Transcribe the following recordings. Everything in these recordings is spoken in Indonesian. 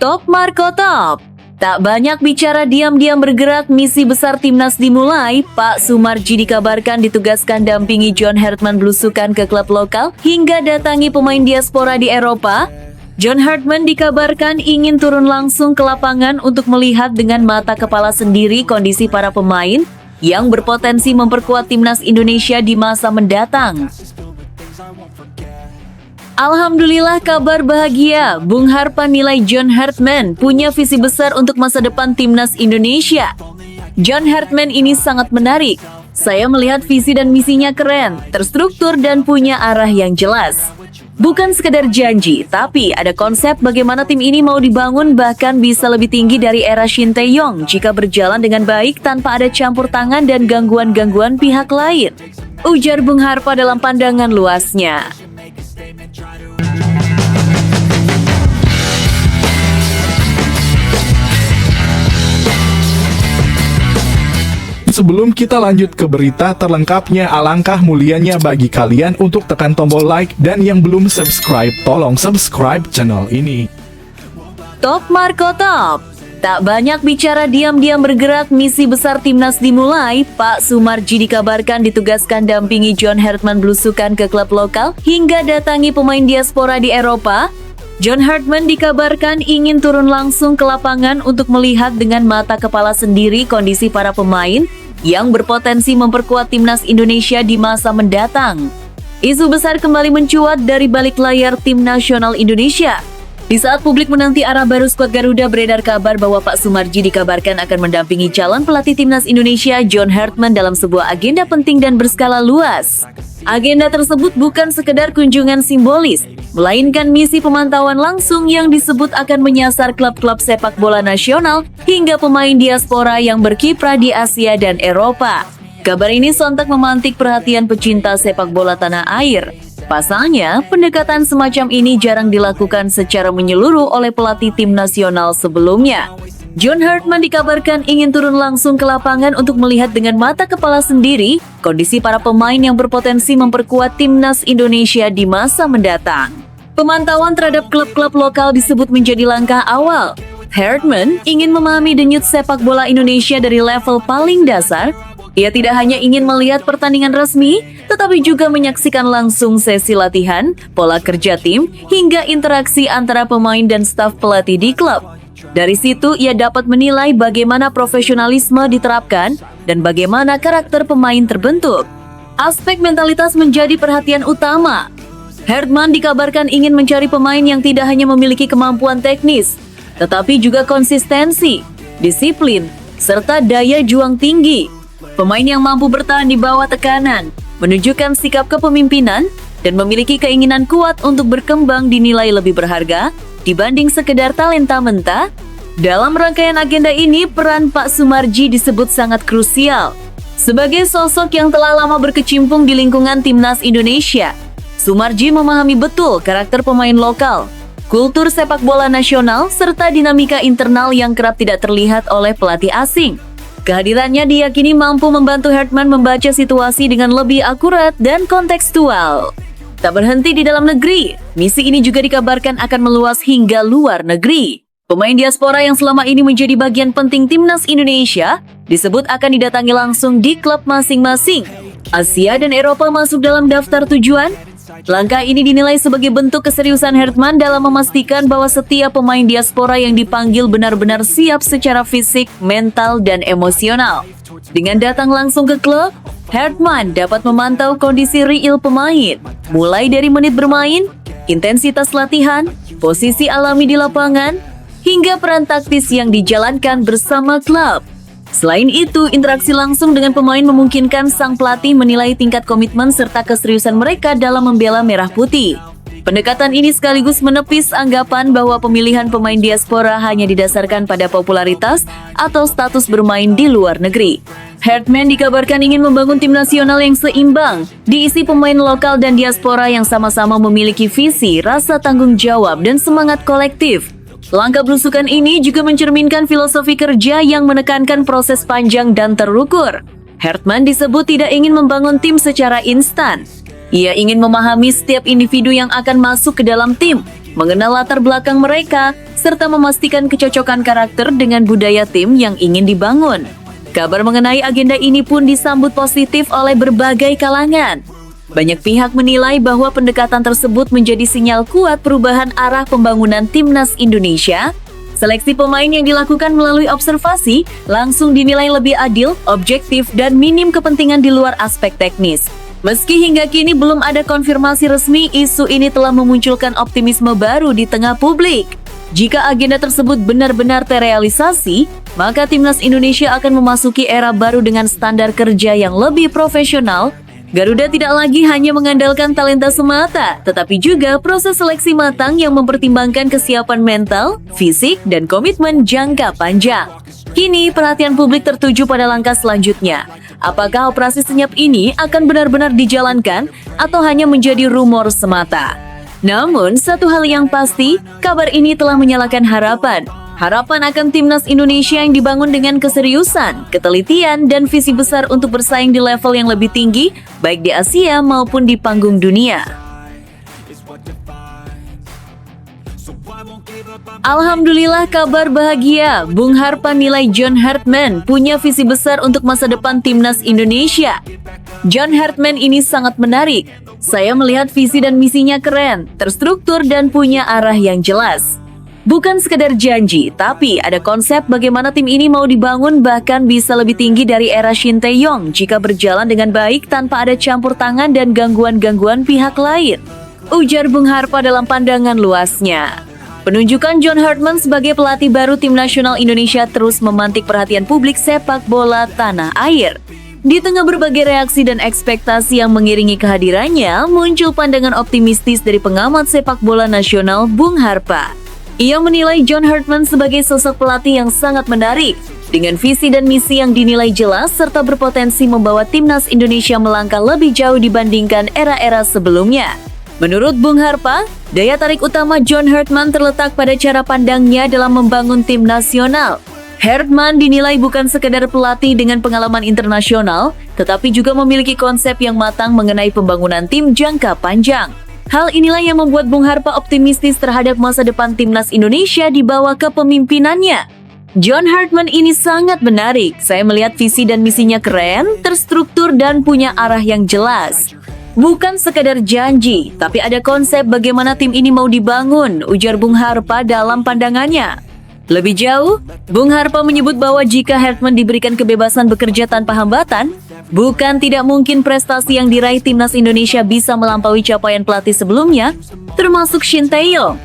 Top Marco Top. Tak banyak bicara, diam-diam bergerak, misi besar timnas dimulai. Pak Sumarji dikabarkan ditugaskan dampingi John Hartman belusukan ke klub lokal hingga datangi pemain diaspora di Eropa. John Hartman dikabarkan ingin turun langsung ke lapangan untuk melihat dengan mata kepala sendiri kondisi para pemain yang berpotensi memperkuat timnas Indonesia di masa mendatang. Alhamdulillah, kabar bahagia. Bung Harpan nilai John Hartman punya visi besar untuk masa depan timnas Indonesia. John Hartman ini sangat menarik. Saya melihat visi dan misinya keren, terstruktur dan punya arah yang jelas. Bukan sekedar janji, tapi ada konsep bagaimana tim ini mau dibangun, bahkan bisa lebih tinggi dari era Shin Tae-yong jika berjalan dengan baik tanpa ada campur tangan dan gangguan-gangguan pihak lain. Ujar Bung Harpa dalam pandangan luasnya. Sebelum kita lanjut ke berita terlengkapnya, alangkah mulianya bagi kalian untuk tekan tombol like, dan yang belum subscribe, tolong subscribe channel ini. Top Marco Top. Tak banyak bicara, diam-diam bergerak, misi besar timnas dimulai. Pak Sumarji dikabarkan ditugaskan dampingi John Hartman belusukan ke klub lokal hingga datangi pemain diaspora di Eropa. John Hartman dikabarkan ingin turun langsung ke lapangan untuk melihat dengan mata kepala sendiri kondisi para pemain yang berpotensi memperkuat timnas Indonesia di masa mendatang. Isu besar kembali mencuat dari balik layar tim nasional Indonesia. Di saat publik menanti arah baru skuad Garuda, beredar kabar bahwa Pak Sumarji dikabarkan akan mendampingi calon pelatih timnas Indonesia John Hartman dalam sebuah agenda penting dan berskala luas. Agenda tersebut bukan sekedar kunjungan simbolis, melainkan misi pemantauan langsung yang disebut akan menyasar klub-klub sepak bola nasional hingga pemain diaspora yang berkiprah di Asia dan Eropa. Kabar ini sontak memantik perhatian pecinta sepak bola tanah air. Pasalnya, pendekatan semacam ini jarang dilakukan secara menyeluruh oleh pelatih tim nasional sebelumnya. John Hartman dikabarkan ingin turun langsung ke lapangan untuk melihat dengan mata kepala sendiri kondisi para pemain yang berpotensi memperkuat timnas Indonesia di masa mendatang. Pemantauan terhadap klub-klub lokal disebut menjadi langkah awal. Hartman ingin memahami denyut sepak bola Indonesia dari level paling dasar. Ia tidak hanya ingin melihat pertandingan resmi, tetapi juga menyaksikan langsung sesi latihan, pola kerja tim, hingga interaksi antara pemain dan staf pelatih di klub. Dari situ, ia dapat menilai bagaimana profesionalisme diterapkan dan bagaimana karakter pemain terbentuk. Aspek mentalitas menjadi perhatian utama. Hartman dikabarkan ingin mencari pemain yang tidak hanya memiliki kemampuan teknis, tetapi juga konsistensi, disiplin, serta daya juang tinggi. Pemain yang mampu bertahan di bawah tekanan, menunjukkan sikap kepemimpinan, dan memiliki keinginan kuat untuk berkembang dinilai lebih berharga dibanding sekedar talenta mentah. Dalam rangkaian agenda ini, peran Pak Sumarji disebut sangat krusial. Sebagai sosok yang telah lama berkecimpung di lingkungan timnas Indonesia, Sumarji memahami betul karakter pemain lokal, kultur sepak bola nasional, serta dinamika internal yang kerap tidak terlihat oleh pelatih asing. Kehadirannya diyakini mampu membantu Hartman membaca situasi dengan lebih akurat dan kontekstual. Tak berhenti di dalam negeri, misi ini juga dikabarkan akan meluas hingga luar negeri. Pemain diaspora yang selama ini menjadi bagian penting timnas Indonesia disebut akan didatangi langsung di klub masing-masing. Asia dan Eropa masuk dalam daftar tujuan. Langkah ini dinilai sebagai bentuk keseriusan Hartman dalam memastikan bahwa setiap pemain diaspora yang dipanggil benar-benar siap secara fisik, mental, dan emosional. Dengan datang langsung ke klub, Hartman dapat memantau kondisi real pemain, mulai dari menit bermain, intensitas latihan, posisi alami di lapangan, hingga peran taktis yang dijalankan bersama klub. Selain itu, interaksi langsung dengan pemain memungkinkan sang pelatih menilai tingkat komitmen serta keseriusan mereka dalam membela merah putih. Pendekatan ini sekaligus menepis anggapan bahwa pemilihan pemain diaspora hanya didasarkan pada popularitas atau status bermain di luar negeri. Hartman dikabarkan ingin membangun tim nasional yang seimbang, diisi pemain lokal dan diaspora yang sama-sama memiliki visi, rasa tanggung jawab, dan semangat kolektif. Langkah belusukan ini juga mencerminkan filosofi kerja yang menekankan proses panjang dan terukur. Hartman disebut tidak ingin membangun tim secara instan. Ia ingin memahami setiap individu yang akan masuk ke dalam tim, mengenal latar belakang mereka, serta memastikan kecocokan karakter dengan budaya tim yang ingin dibangun. Kabar mengenai agenda ini pun disambut positif oleh berbagai kalangan. Banyak pihak menilai bahwa pendekatan tersebut menjadi sinyal kuat perubahan arah pembangunan timnas Indonesia. Seleksi pemain yang dilakukan melalui observasi langsung dinilai lebih adil, objektif, dan minim kepentingan di luar aspek teknis. Meski hingga kini belum ada konfirmasi resmi, isu ini telah memunculkan optimisme baru di tengah publik. Jika agenda tersebut benar-benar terrealisasi, maka timnas Indonesia akan memasuki era baru dengan standar kerja yang lebih profesional. Garuda tidak lagi hanya mengandalkan talenta semata, tetapi juga proses seleksi matang yang mempertimbangkan kesiapan mental, fisik, dan komitmen jangka panjang. Kini perhatian publik tertuju pada langkah selanjutnya. Apakah operasi senyap ini akan benar-benar dijalankan atau hanya menjadi rumor semata? Namun, satu hal yang pasti, kabar ini telah menyalakan harapan. Harapan akan timnas Indonesia yang dibangun dengan keseriusan, ketelitian, dan visi besar untuk bersaing di level yang lebih tinggi, baik di Asia maupun di panggung dunia. Alhamdulillah, kabar bahagia. Bung Harpa nilai John Hartman punya visi besar untuk masa depan timnas Indonesia. John Hartman ini sangat menarik. Saya melihat visi dan misinya keren, terstruktur, dan punya arah yang jelas. Bukan sekedar janji, tapi ada konsep bagaimana tim ini mau dibangun, bahkan bisa lebih tinggi dari era Shin Tae-yong jika berjalan dengan baik tanpa ada campur tangan dan gangguan-gangguan pihak lain. Ujar Bung Harpa dalam pandangan luasnya. Penunjukan John Hartman sebagai pelatih baru tim nasional Indonesia terus memantik perhatian publik sepak bola tanah air. Di tengah berbagai reaksi dan ekspektasi yang mengiringi kehadirannya, muncul pandangan optimistis dari pengamat sepak bola nasional Bung Harpa. Ia menilai John Hartman sebagai sosok pelatih yang sangat menarik, dengan visi dan misi yang dinilai jelas serta berpotensi membawa timnas Indonesia melangkah lebih jauh dibandingkan era-era sebelumnya. Menurut Bung Harpa, daya tarik utama John Hartman terletak pada cara pandangnya dalam membangun tim nasional. Hartman dinilai bukan sekedar pelatih dengan pengalaman internasional, tetapi juga memiliki konsep yang matang mengenai pembangunan tim jangka panjang. Hal inilah yang membuat Bung Harpa optimistis terhadap masa depan timnas Indonesia di bawah kepemimpinannya. John Hartman ini sangat menarik. Saya melihat visi dan misinya keren, terstruktur, dan punya arah yang jelas. Bukan sekadar janji, tapi ada konsep bagaimana tim ini mau dibangun, ujar Bung Harpa dalam pandangannya. Lebih jauh, Bung Harpa menyebut bahwa jika Hartman diberikan kebebasan bekerja tanpa hambatan, bukan tidak mungkin prestasi yang diraih timnas Indonesia bisa melampaui capaian pelatih sebelumnya, termasuk Shin Tae-yong.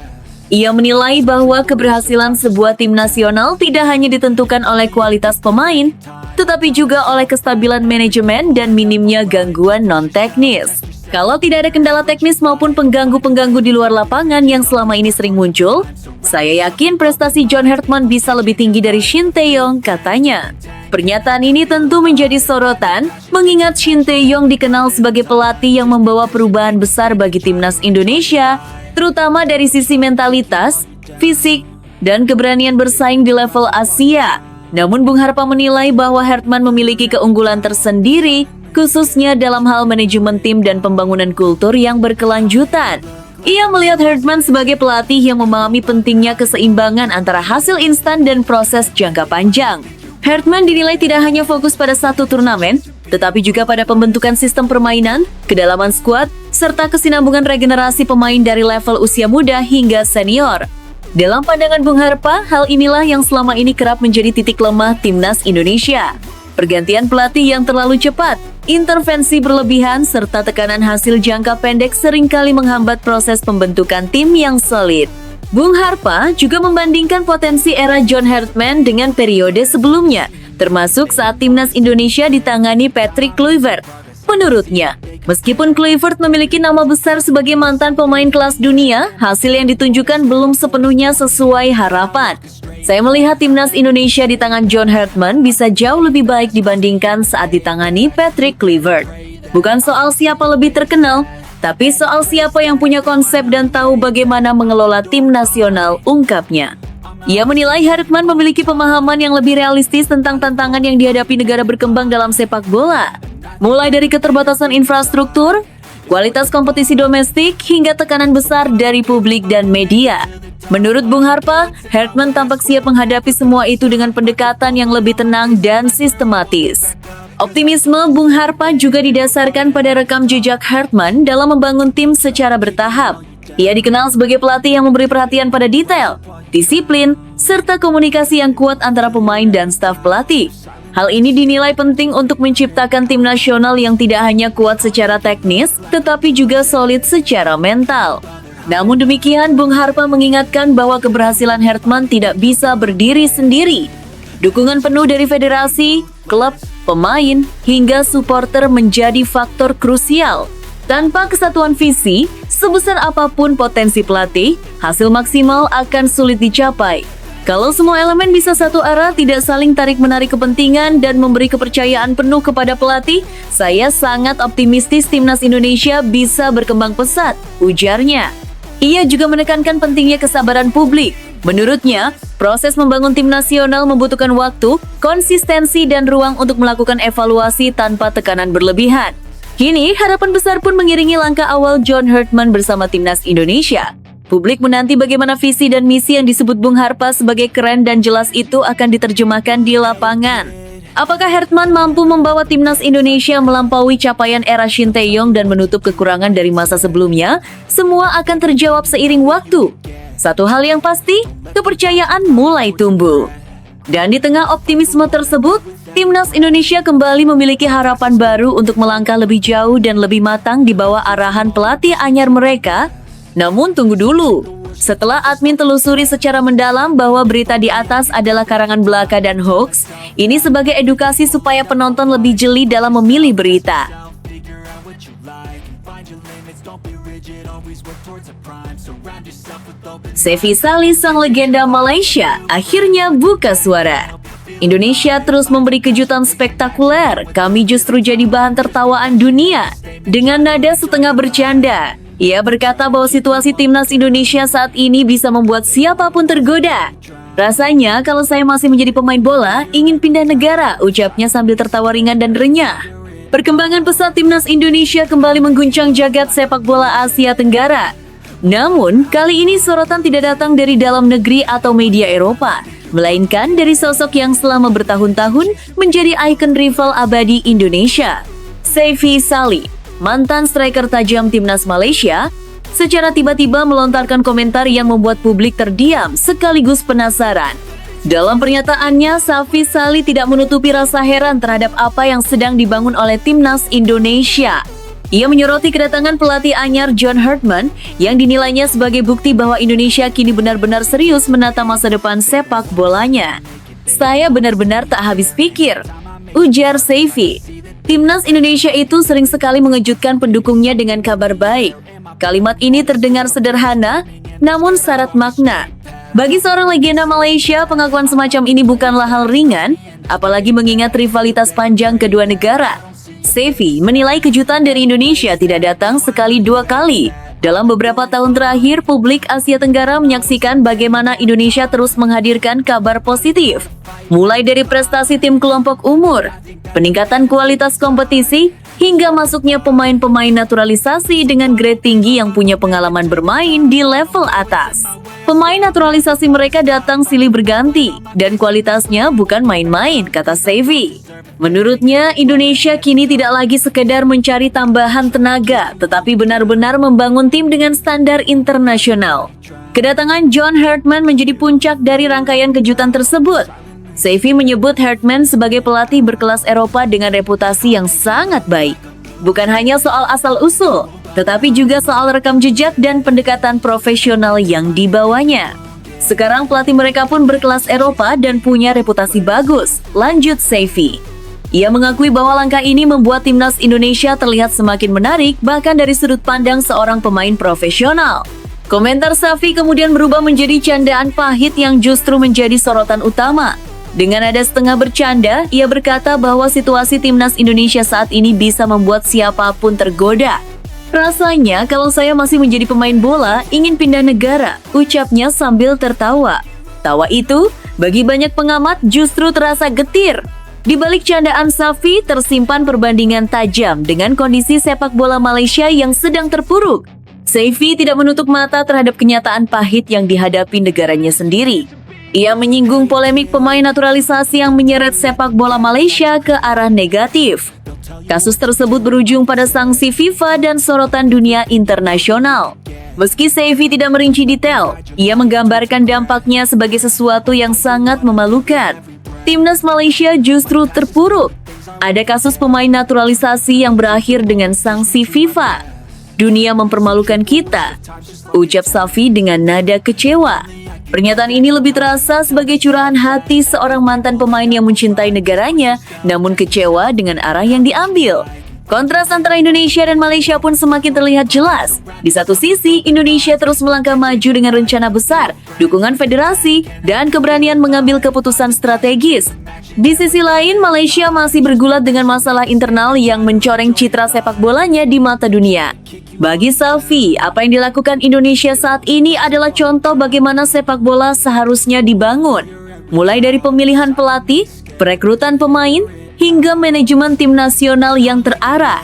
Ia menilai bahwa keberhasilan sebuah tim nasional tidak hanya ditentukan oleh kualitas pemain, tetapi juga oleh kestabilan manajemen dan minimnya gangguan non-teknis. Kalau tidak ada kendala teknis maupun pengganggu-pengganggu di luar lapangan yang selama ini sering muncul, saya yakin prestasi John Hartman bisa lebih tinggi dari Shin Tae-yong, katanya. Pernyataan ini tentu menjadi sorotan, mengingat Shin Tae-yong dikenal sebagai pelatih yang membawa perubahan besar bagi timnas Indonesia, terutama dari sisi mentalitas, fisik, dan keberanian bersaing di level Asia. Namun Bung Harpa menilai bahwa Hartman memiliki keunggulan tersendiri, khususnya dalam hal manajemen tim dan pembangunan kultur yang berkelanjutan. Ia melihat Hartman sebagai pelatih yang memahami pentingnya keseimbangan antara hasil instan dan proses jangka panjang. Hartman dinilai tidak hanya fokus pada satu turnamen, tetapi juga pada pembentukan sistem permainan, kedalaman skuad, serta kesinambungan regenerasi pemain dari level usia muda hingga senior. Dalam pandangan Bung Harpa, hal inilah yang selama ini kerap menjadi titik lemah timnas Indonesia. Pergantian pelatih yang terlalu cepat, intervensi berlebihan, serta tekanan hasil jangka pendek seringkali menghambat proses pembentukan tim yang solid. Bung Harpa juga membandingkan potensi era John Hartman dengan periode sebelumnya, termasuk saat timnas Indonesia ditangani Patrick Kluivert. Menurutnya, meskipun Kluivert memiliki nama besar sebagai mantan pemain kelas dunia, hasil yang ditunjukkan belum sepenuhnya sesuai harapan. Saya melihat timnas Indonesia di tangan John Hartman bisa jauh lebih baik dibandingkan saat ditangani Patrick Kluivert. Bukan soal siapa lebih terkenal, tapi soal siapa yang punya konsep dan tahu bagaimana mengelola tim nasional, ungkapnya. Ia menilai Hartman memiliki pemahaman yang lebih realistis tentang tantangan yang dihadapi negara berkembang dalam sepak bola. Mulai dari keterbatasan infrastruktur, kualitas kompetisi domestik, hingga tekanan besar dari publik dan media. Menurut Bung Harpa, Hartman tampak siap menghadapi semua itu dengan pendekatan yang lebih tenang dan sistematis. Optimisme Bung Harpa juga didasarkan pada rekam jejak Hartman dalam membangun tim secara bertahap. Ia dikenal sebagai pelatih yang memberi perhatian pada detail, disiplin, serta komunikasi yang kuat antara pemain dan staf pelatih. Hal ini dinilai penting untuk menciptakan tim nasional yang tidak hanya kuat secara teknis, tetapi juga solid secara mental. Namun demikian, Bung Harpa mengingatkan bahwa keberhasilan Hartman tidak bisa berdiri sendiri. Dukungan penuh dari federasi, klub, pemain, hingga supporter menjadi faktor krusial. Tanpa kesatuan visi, sebesar apapun potensi pelatih, hasil maksimal akan sulit dicapai. Kalau semua elemen bisa satu arah, tidak saling tarik-menarik kepentingan dan memberi kepercayaan penuh kepada pelatih, saya sangat optimistis timnas Indonesia bisa berkembang pesat, ujarnya. Ia juga menekankan pentingnya kesabaran publik. Menurutnya, proses membangun tim nasional membutuhkan waktu, konsistensi, dan ruang untuk melakukan evaluasi tanpa tekanan berlebihan. Kini, harapan besar pun mengiringi langkah awal John Hartman bersama timnas Indonesia. Publik menanti bagaimana visi dan misi yang disebut Bung Harpa sebagai keren dan jelas itu akan diterjemahkan di lapangan. Apakah Hartman mampu membawa timnas Indonesia melampaui capaian era Shin Tae-yong dan menutup kekurangan dari masa sebelumnya? Semua akan terjawab seiring waktu. Satu hal yang pasti, kepercayaan mulai tumbuh. Dan di tengah optimisme tersebut, timnas Indonesia kembali memiliki harapan baru untuk melangkah lebih jauh dan lebih matang di bawah arahan pelatih anyar mereka. Namun tunggu dulu. Setelah admin telusuri secara mendalam bahwa berita di atas adalah karangan belaka dan hoax, ini sebagai edukasi supaya penonton lebih jeli dalam memilih berita. Sevi Sali, sang legenda Malaysia, akhirnya buka suara. Indonesia terus memberi kejutan spektakuler, kami justru jadi bahan tertawaan dunia. Dengan nada setengah bercanda, ia berkata bahwa situasi timnas Indonesia saat ini bisa membuat siapapun tergoda. Rasanya kalau saya masih menjadi pemain bola, ingin pindah negara, ucapnya sambil tertawa ringan dan renyah. Perkembangan pesat timnas Indonesia kembali mengguncang jagat sepak bola Asia Tenggara. Namun, kali ini sorotan tidak datang dari dalam negeri atau media Eropa, melainkan dari sosok yang selama bertahun-tahun menjadi ikon rival abadi Indonesia. Sevi Sali, mantan striker tajam timnas Malaysia, secara tiba-tiba melontarkan komentar yang membuat publik terdiam sekaligus penasaran. Dalam pernyataannya, Sevi Sali tidak menutupi rasa heran terhadap apa yang sedang dibangun oleh timnas Indonesia. Ia menyoroti kedatangan pelatih anyar John Hartman yang dinilainya sebagai bukti bahwa Indonesia kini benar-benar serius menata masa depan sepak bolanya. Saya benar-benar tak habis pikir, ujar Sevi. Timnas Indonesia itu sering sekali mengejutkan pendukungnya dengan kabar baik. Kalimat ini terdengar sederhana, namun syarat makna. Bagi seorang legenda Malaysia, pengakuan semacam ini bukanlah hal ringan, apalagi mengingat rivalitas panjang kedua negara. Sevi menilai kejutan dari Indonesia tidak datang sekali dua kali. Dalam beberapa tahun terakhir, publik Asia Tenggara menyaksikan bagaimana Indonesia terus menghadirkan kabar positif. Mulai dari prestasi tim kelompok umur, peningkatan kualitas kompetisi, hingga masuknya pemain-pemain naturalisasi dengan grade tinggi yang punya pengalaman bermain di level atas. Pemain naturalisasi mereka datang silih berganti, dan kualitasnya bukan main-main, kata Sevi. Menurutnya, Indonesia kini tidak lagi sekedar mencari tambahan tenaga, tetapi benar-benar membangun tim dengan standar internasional. Kedatangan John Hartman menjadi puncak dari rangkaian kejutan tersebut. Sevi menyebut Hartman sebagai pelatih berkelas Eropa dengan reputasi yang sangat baik. Bukan hanya soal asal-usul, tetapi juga soal rekam jejak dan pendekatan profesional yang dibawanya. Sekarang pelatih mereka pun berkelas Eropa dan punya reputasi bagus, lanjut Sevi. Ia mengakui bahwa langkah ini membuat timnas Indonesia terlihat semakin menarik bahkan dari sudut pandang seorang pemain profesional. Komentar Sevi kemudian berubah menjadi candaan pahit yang justru menjadi sorotan utama. Dengan nada setengah bercanda, ia berkata bahwa situasi timnas Indonesia saat ini bisa membuat siapapun tergoda. Rasanya kalau saya masih menjadi pemain bola, ingin pindah negara, ucapnya sambil tertawa. Tawa itu, bagi banyak pengamat justru terasa getir. Di balik candaan Safi tersimpan perbandingan tajam dengan kondisi sepak bola Malaysia yang sedang terpuruk. Saifi tidak menutup mata terhadap kenyataan pahit yang dihadapi negaranya sendiri. Ia menyinggung polemik pemain naturalisasi yang menyeret sepak bola Malaysia ke arah negatif. Kasus tersebut berujung pada sanksi FIFA dan sorotan dunia internasional. Meski Saifi tidak merinci detail, ia menggambarkan dampaknya sebagai sesuatu yang sangat memalukan. Timnas Malaysia justru terpuruk. Ada kasus pemain naturalisasi yang berakhir dengan sanksi FIFA. Dunia mempermalukan kita, ucap Safi dengan nada kecewa. Pernyataan ini lebih terasa sebagai curahan hati seorang mantan pemain yang mencintai negaranya, namun kecewa dengan arah yang diambil. Kontras antara Indonesia dan Malaysia pun semakin terlihat jelas. Di satu sisi, Indonesia terus melangkah maju dengan rencana besar, dukungan federasi, dan keberanian mengambil keputusan strategis. Di sisi lain, Malaysia masih bergulat dengan masalah internal yang mencoreng citra sepak bolanya di mata dunia. Bagi Safi, apa yang dilakukan Indonesia saat ini adalah contoh bagaimana sepak bola seharusnya dibangun. Mulai dari pemilihan pelatih, perekrutan pemain, hingga manajemen tim nasional yang terarah.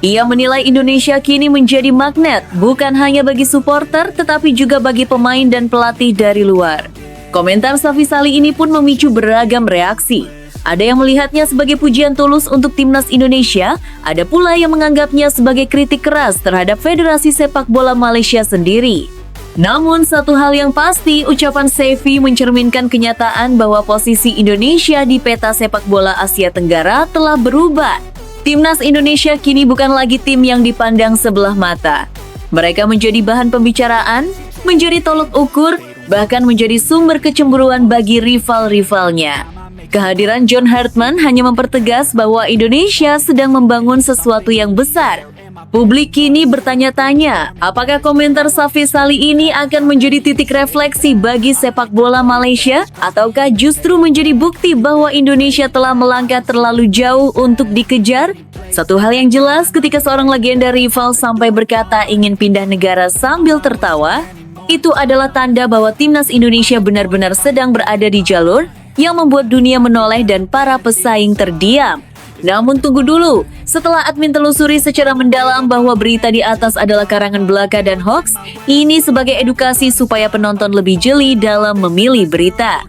Ia menilai Indonesia kini menjadi magnet, bukan hanya bagi supporter, tetapi juga bagi pemain dan pelatih dari luar. Komentar Safi Salih ini pun memicu beragam reaksi. Ada yang melihatnya sebagai pujian tulus untuk timnas Indonesia, ada pula yang menganggapnya sebagai kritik keras terhadap Federasi Sepak Bola Malaysia sendiri. Namun satu hal yang pasti, ucapan Saifi mencerminkan kenyataan bahwa posisi Indonesia di peta sepak bola Asia Tenggara telah berubah. Timnas Indonesia kini bukan lagi tim yang dipandang sebelah mata. Mereka menjadi bahan pembicaraan, menjadi tolok ukur, bahkan menjadi sumber kecemburuan bagi rival-rivalnya. Kehadiran John Hartman hanya mempertegas bahwa Indonesia sedang membangun sesuatu yang besar. Publik kini bertanya-tanya, apakah komentar Safi Salih ini akan menjadi titik refleksi bagi sepak bola Malaysia? Ataukah justru menjadi bukti bahwa Indonesia telah melangkah terlalu jauh untuk dikejar? Satu hal yang jelas, ketika seorang legenda rival sampai berkata ingin pindah negara sambil tertawa, itu adalah tanda bahwa timnas Indonesia benar-benar sedang berada di jalur yang membuat dunia menoleh dan para pesaing terdiam. Namun tunggu dulu, setelah admin telusuri secara mendalam bahwa berita di atas adalah karangan belaka dan hoax, ini sebagai edukasi supaya penonton lebih jeli dalam memilih berita.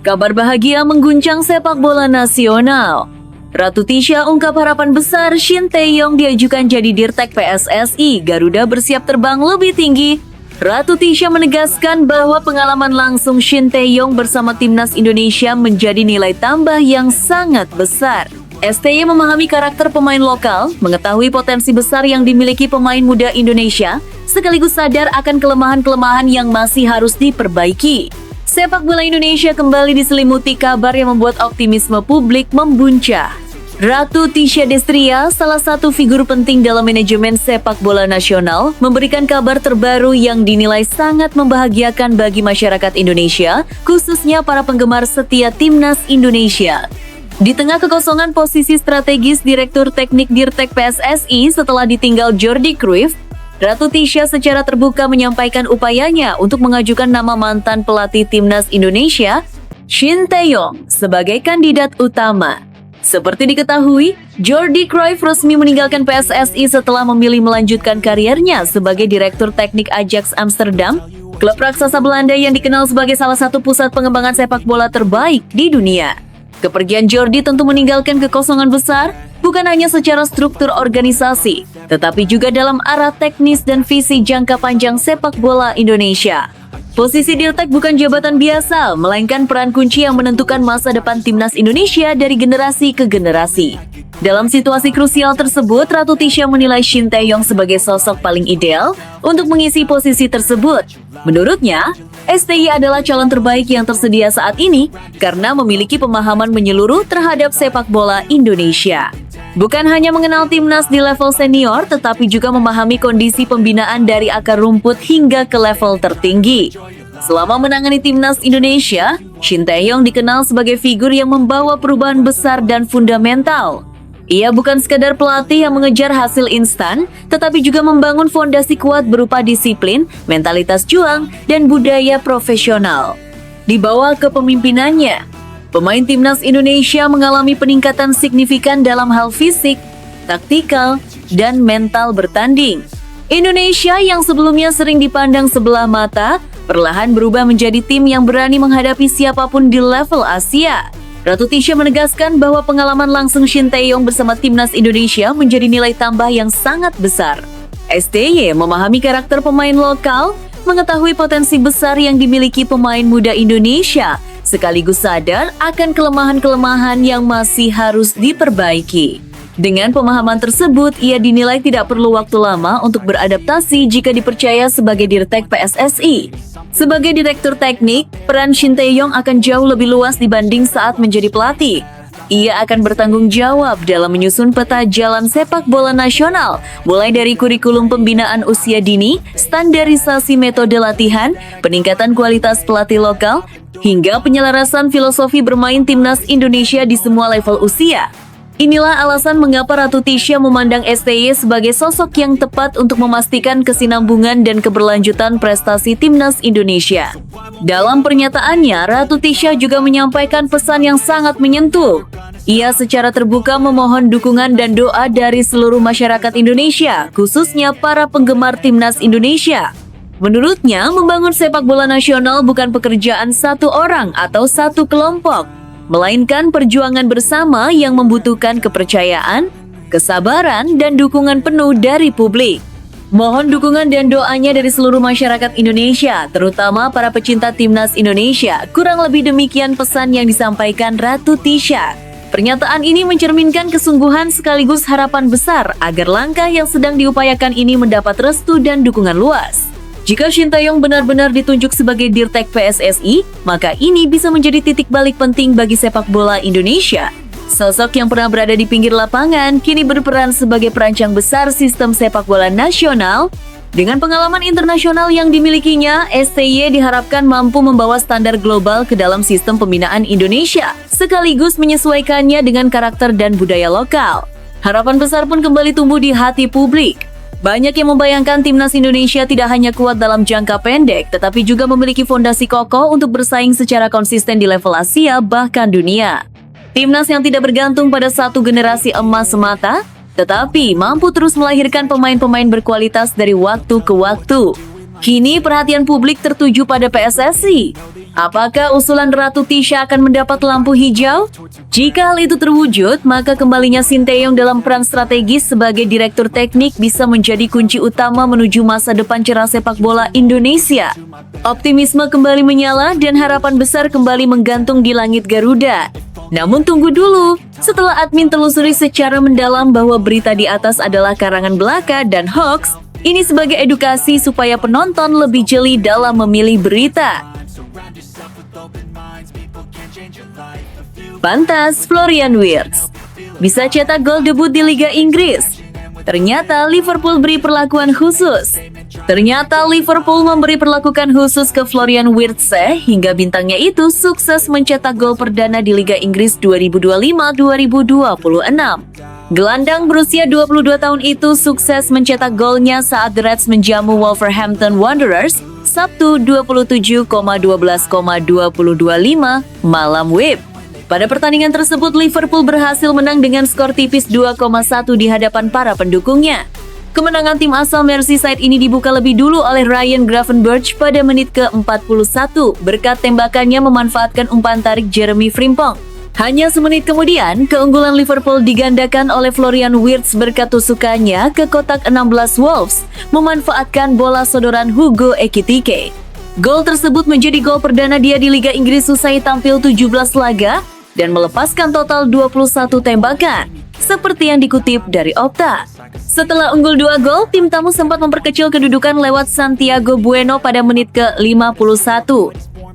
Kabar bahagia mengguncang sepak bola nasional. Ratu Tisha ungkap harapan besar Shin Tae-yong diajukan jadi Dirtek PSSI, Garuda bersiap terbang lebih tinggi. Ratu Tisha menegaskan bahwa pengalaman langsung Shin Tae-yong bersama timnas Indonesia menjadi nilai tambah yang sangat besar. STY memahami karakter pemain lokal, mengetahui potensi besar yang dimiliki pemain muda Indonesia, sekaligus sadar akan kelemahan-kelemahan yang masih harus diperbaiki. Sepak bola Indonesia kembali diselimuti kabar yang membuat optimisme publik membuncah. Ratu Tisha Destria, salah satu figur penting dalam manajemen sepak bola nasional, memberikan kabar terbaru yang dinilai sangat membahagiakan bagi masyarakat Indonesia, khususnya para penggemar setia timnas Indonesia. Di tengah kekosongan posisi strategis Direktur Teknik Dirtek PSSI setelah ditinggal Jordi Cruyff, Ratu Tisha secara terbuka menyampaikan upayanya untuk mengajukan nama mantan pelatih timnas Indonesia, Shin Tae-yong, sebagai kandidat utama. Seperti diketahui, Jordi Cruyff resmi meninggalkan PSSI setelah memilih melanjutkan kariernya sebagai Direktur Teknik Ajax Amsterdam, klub raksasa Belanda yang dikenal sebagai salah satu pusat pengembangan sepak bola terbaik di dunia. Kepergian Jordi tentu meninggalkan kekosongan besar, bukan hanya secara struktur organisasi, tetapi juga dalam arah teknis dan visi jangka panjang sepak bola Indonesia. Posisi Dirtek bukan jabatan biasa, melainkan peran kunci yang menentukan masa depan timnas Indonesia dari generasi ke generasi. Dalam situasi krusial tersebut, Ratu Tisha menilai Shin Tae-yong sebagai sosok paling ideal untuk mengisi posisi tersebut. Menurutnya, STY adalah calon terbaik yang tersedia saat ini karena memiliki pemahaman menyeluruh terhadap sepak bola Indonesia. Bukan hanya mengenal timnas di level senior, tetapi juga memahami kondisi pembinaan dari akar rumput hingga ke level tertinggi. Selama menangani timnas Indonesia, Shin Tae-yong dikenal sebagai figur yang membawa perubahan besar dan fundamental. Ia bukan sekadar pelatih yang mengejar hasil instan, tetapi juga membangun fondasi kuat berupa disiplin, mentalitas juang, dan budaya profesional. Di bawah kepemimpinannya, pemain timnas Indonesia mengalami peningkatan signifikan dalam hal fisik, taktikal, dan mental bertanding. Indonesia yang sebelumnya sering dipandang sebelah mata, perlahan berubah menjadi tim yang berani menghadapi siapapun di level Asia. Ratu Tisha menegaskan bahwa pengalaman langsung Shin Tae-yong bersama timnas Indonesia menjadi nilai tambah yang sangat besar. STY memahami karakter pemain lokal, mengetahui potensi besar yang dimiliki pemain muda Indonesia, sekaligus sadar akan kelemahan-kelemahan yang masih harus diperbaiki. Dengan pemahaman tersebut, ia dinilai tidak perlu waktu lama untuk beradaptasi jika dipercaya sebagai Dirtek PSSI. Sebagai direktur teknik, peran Shin Tae-yong akan jauh lebih luas dibanding saat menjadi pelatih. Ia akan bertanggung jawab dalam menyusun peta jalan sepak bola nasional, mulai dari kurikulum pembinaan usia dini, standarisasi metode latihan, peningkatan kualitas pelatih lokal, hingga penyelarasan filosofi bermain timnas Indonesia di semua level usia. Inilah alasan mengapa Ratu Tisha memandang STY sebagai sosok yang tepat untuk memastikan kesinambungan dan keberlanjutan prestasi timnas Indonesia. Dalam pernyataannya, Ratu Tisha juga menyampaikan pesan yang sangat menyentuh. Ia secara terbuka memohon dukungan dan doa dari seluruh masyarakat Indonesia, khususnya para penggemar timnas Indonesia. Menurutnya, membangun sepak bola nasional bukan pekerjaan satu orang atau satu kelompok, melainkan perjuangan bersama yang membutuhkan kepercayaan, kesabaran, dan dukungan penuh dari publik. Mohon dukungan dan doanya dari seluruh masyarakat Indonesia, terutama para pecinta timnas Indonesia. Kurang lebih demikian pesan yang disampaikan Ratu Tisha. Pernyataan ini mencerminkan kesungguhan sekaligus harapan besar agar langkah yang sedang diupayakan ini mendapat restu dan dukungan luas. Jika Shin Tae-yong benar-benar ditunjuk sebagai Dirtek PSSI, maka ini bisa menjadi titik balik penting bagi sepak bola Indonesia. Sosok yang pernah berada di pinggir lapangan, kini berperan sebagai perancang besar sistem sepak bola nasional. Dengan pengalaman internasional yang dimilikinya, STY diharapkan mampu membawa standar global ke dalam sistem pembinaan Indonesia, sekaligus menyesuaikannya dengan karakter dan budaya lokal. Harapan besar pun kembali tumbuh di hati publik. Banyak yang membayangkan timnas Indonesia tidak hanya kuat dalam jangka pendek, tetapi juga memiliki fondasi kokoh untuk bersaing secara konsisten di level Asia bahkan dunia. Timnas yang tidak bergantung pada satu generasi emas semata, tetapi mampu terus melahirkan pemain-pemain berkualitas dari waktu ke waktu. Kini perhatian publik tertuju pada PSSI. Apakah usulan Ratu Tisha akan mendapat lampu hijau? Jika hal itu terwujud, maka kembalinya Shin Tae-yong dalam peran strategis sebagai direktur teknik bisa menjadi kunci utama menuju masa depan cerah sepak bola Indonesia. Optimisme kembali menyala dan harapan besar kembali menggantung di langit Garuda. Namun tunggu dulu, setelah admin telusuri secara mendalam bahwa berita di atas adalah karangan belaka dan hoax, ini sebagai edukasi supaya penonton lebih jeli dalam memilih berita. Pantas Florian Wirtz bisa cetak gol debut di Liga Inggris. Ternyata Liverpool beri perlakuan khusus. Ternyata Liverpool memberi perlakuan khusus ke Florian Wirtz hingga bintangnya itu sukses mencetak gol perdana di Liga Inggris 2025-2026. Gelandang berusia 22 tahun itu sukses mencetak golnya saat The Reds menjamu Wolverhampton Wanderers Sabtu 27,12,2025 malam WIB. Pada pertandingan tersebut, Liverpool berhasil menang dengan skor tipis 2,1 di hadapan para pendukungnya. Kemenangan tim asal Merseyside ini dibuka lebih dulu oleh Ryan Gravenberch pada menit ke-41 berkat tembakannya memanfaatkan umpan tarik Jeremy Frimpong. Hanya semenit kemudian, keunggulan Liverpool digandakan oleh Florian Wirtz berkat tusukannya ke kotak 16 Wolves, memanfaatkan bola sodoran Hugo Ekitike. Gol tersebut menjadi gol perdana dia di Liga Inggris usai tampil 17 laga dan melepaskan total 21 tembakan, seperti yang dikutip dari Opta. Setelah unggul 2 gol, tim tamu sempat memperkecil kedudukan lewat Santiago Bueno pada menit ke-51.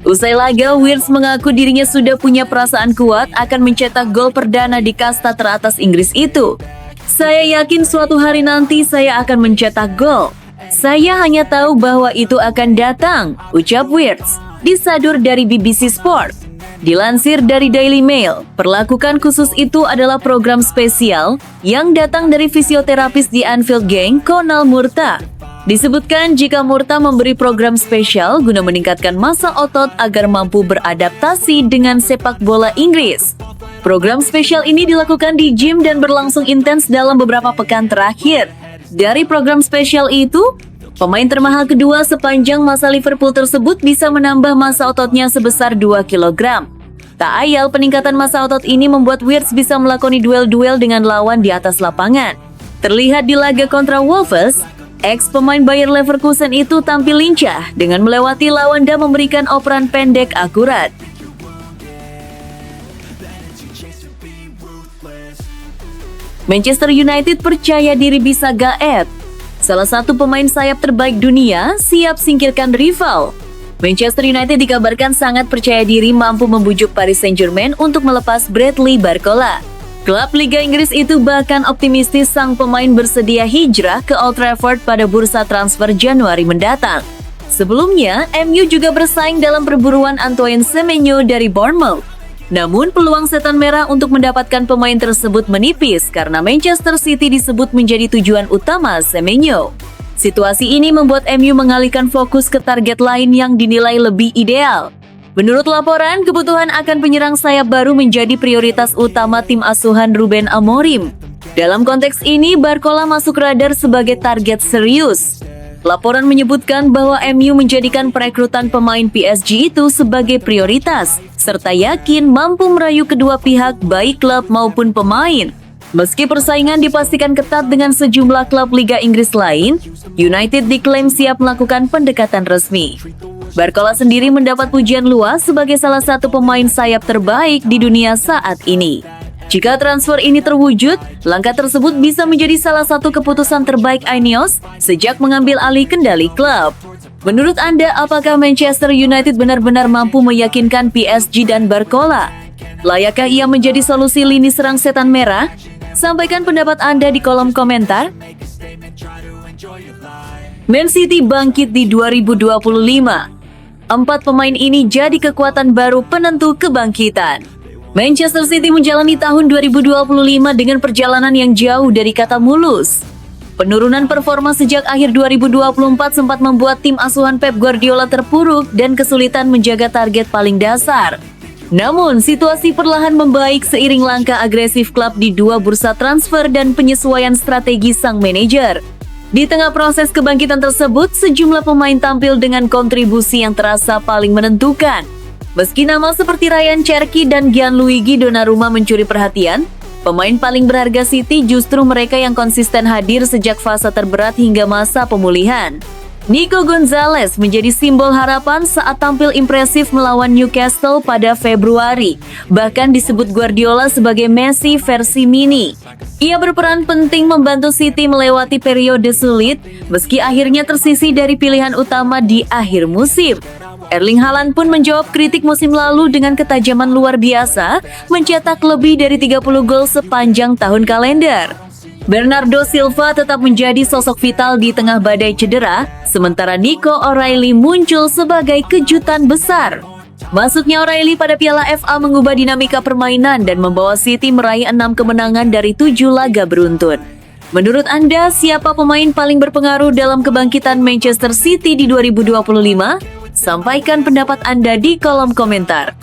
Usai laga, Wirtz mengaku dirinya sudah punya perasaan kuat akan mencetak gol perdana di kasta teratas Inggris itu. Saya yakin suatu hari nanti saya akan mencetak gol. Saya hanya tahu bahwa itu akan datang, ucap Wirtz, disadur dari BBC Sport. Dilansir dari Daily Mail, perlakukan khusus itu adalah program spesial yang datang dari fisioterapis di Anfield Gang, Konal Murta. Disebutkan jika Murta memberi program spesial guna meningkatkan massa otot agar mampu beradaptasi dengan sepak bola Inggris. Program spesial ini dilakukan di gym dan berlangsung intens dalam beberapa pekan terakhir. Dari program spesial itu, pemain termahal kedua sepanjang masa Liverpool tersebut bisa menambah massa ototnya sebesar 2 kg. Tak ayal peningkatan massa otot ini membuat Wirtz bisa melakoni duel-duel dengan lawan di atas lapangan. Terlihat di laga kontra Wolves, ex-pemain Bayer Leverkusen itu tampil lincah dengan melewati lawan dan memberikan operan pendek akurat. Manchester United percaya diri bisa gaet. Salah satu pemain sayap terbaik dunia siap singkirkan rival. Manchester United dikabarkan sangat percaya diri mampu membujuk Paris Saint-Germain untuk melepas Bradley Barcola. Klub Liga Inggris itu bahkan optimistis sang pemain bersedia hijrah ke Old Trafford pada bursa transfer Januari mendatang. Sebelumnya, MU juga bersaing dalam perburuan Antoine Semenyo dari Bournemouth. Namun, peluang setan merah untuk mendapatkan pemain tersebut menipis karena Manchester City disebut menjadi tujuan utama Semenyo. Situasi ini membuat MU mengalihkan fokus ke target lain yang dinilai lebih ideal. Menurut laporan, kebutuhan akan penyerang sayap baru menjadi prioritas utama tim asuhan Ruben Amorim. Dalam konteks ini, Barcola masuk radar sebagai target serius. Laporan menyebutkan bahwa MU menjadikan perekrutan pemain PSG itu sebagai prioritas, serta yakin mampu merayu kedua pihak baik klub maupun pemain. Meski persaingan dipastikan ketat dengan sejumlah klub Liga Inggris lain, United diklaim siap melakukan pendekatan resmi. Barcola sendiri mendapat pujian luas sebagai salah satu pemain sayap terbaik di dunia saat ini. Jika transfer ini terwujud, langkah tersebut bisa menjadi salah satu keputusan terbaik Ineos sejak mengambil alih kendali klub. Menurut Anda, apakah Manchester United benar-benar mampu meyakinkan PSG dan Barcola? Layakkah ia menjadi solusi lini serang setan merah? Sampaikan pendapat Anda di kolom komentar. Man City bangkit di 2025. 4 pemain ini jadi kekuatan baru penentu kebangkitan. Manchester City menjalani tahun 2025 dengan perjalanan yang jauh dari kata mulus. Penurunan performa sejak akhir 2024 sempat membuat tim asuhan Pep Guardiola terpuruk dan kesulitan menjaga target paling dasar. Namun, situasi perlahan membaik seiring langkah agresif klub di 2 bursa transfer dan penyesuaian strategi sang manajer. Di tengah proses kebangkitan tersebut, sejumlah pemain tampil dengan kontribusi yang terasa paling menentukan. Meski nama seperti Ryan Cherky dan Gianluigi Donnarumma mencuri perhatian, pemain paling berharga City justru mereka yang konsisten hadir sejak fase terberat hingga masa pemulihan. Nico Gonzalez menjadi simbol harapan saat tampil impresif melawan Newcastle pada Februari. Bahkan disebut Guardiola sebagai Messi versi mini. Ia berperan penting membantu City melewati periode sulit, meski akhirnya tersisih dari pilihan utama di akhir musim. Erling Haaland pun menjawab kritik musim lalu dengan ketajaman luar biasa, mencetak lebih dari 30 gol sepanjang tahun kalender. Bernardo Silva tetap menjadi sosok vital di tengah badai cedera, sementara Nico O'Reilly muncul sebagai kejutan besar. Masuknya O'Reilly pada Piala FA mengubah dinamika permainan dan membawa City meraih 6 kemenangan dari 7 laga beruntun. Menurut Anda, siapa pemain paling berpengaruh dalam kebangkitan Manchester City di 2025? Sampaikan pendapat Anda di kolom komentar.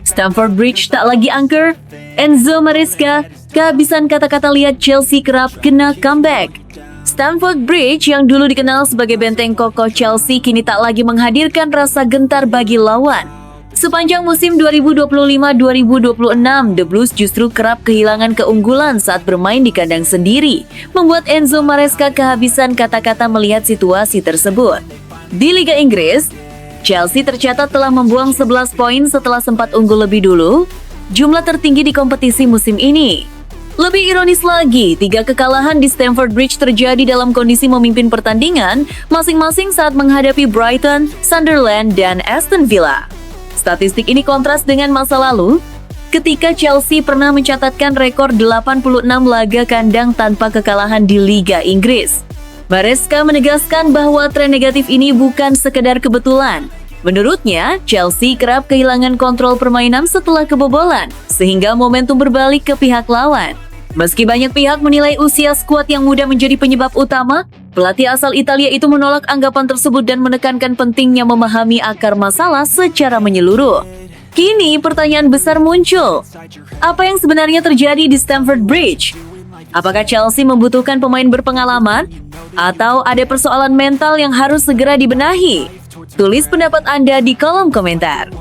Stamford Bridge tak lagi angker. Enzo Maresca, kehabisan kata-kata lihat Chelsea kerap kena comeback. Stamford Bridge yang dulu dikenal sebagai benteng kokoh Chelsea kini tak lagi menghadirkan rasa gentar bagi lawan. Sepanjang musim 2025-2026, The Blues justru kerap kehilangan keunggulan saat bermain di kandang sendiri, membuat Enzo Maresca kehabisan kata-kata melihat situasi tersebut. Di Liga Inggris, Chelsea tercatat telah membuang 11 poin setelah sempat unggul lebih dulu, jumlah tertinggi di kompetisi musim ini. Lebih ironis lagi, 3 kekalahan di Stamford Bridge terjadi dalam kondisi memimpin pertandingan, masing-masing saat menghadapi Brighton, Sunderland, dan Aston Villa. Statistik ini kontras dengan masa lalu, ketika Chelsea pernah mencatatkan rekor 86 laga kandang tanpa kekalahan di Liga Inggris. Maresca menegaskan bahwa tren negatif ini bukan sekedar kebetulan. Menurutnya, Chelsea kerap kehilangan kontrol permainan setelah kebobolan, sehingga momentum berbalik ke pihak lawan. Meski banyak pihak menilai usia skuad yang muda menjadi penyebab utama, pelatih asal Italia itu menolak anggapan tersebut dan menekankan pentingnya memahami akar masalah secara menyeluruh. Kini pertanyaan besar muncul. Apa yang sebenarnya terjadi di Stamford Bridge? Apakah Chelsea membutuhkan pemain berpengalaman? Atau ada persoalan mental yang harus segera dibenahi? Tulis pendapat Anda di kolom komentar.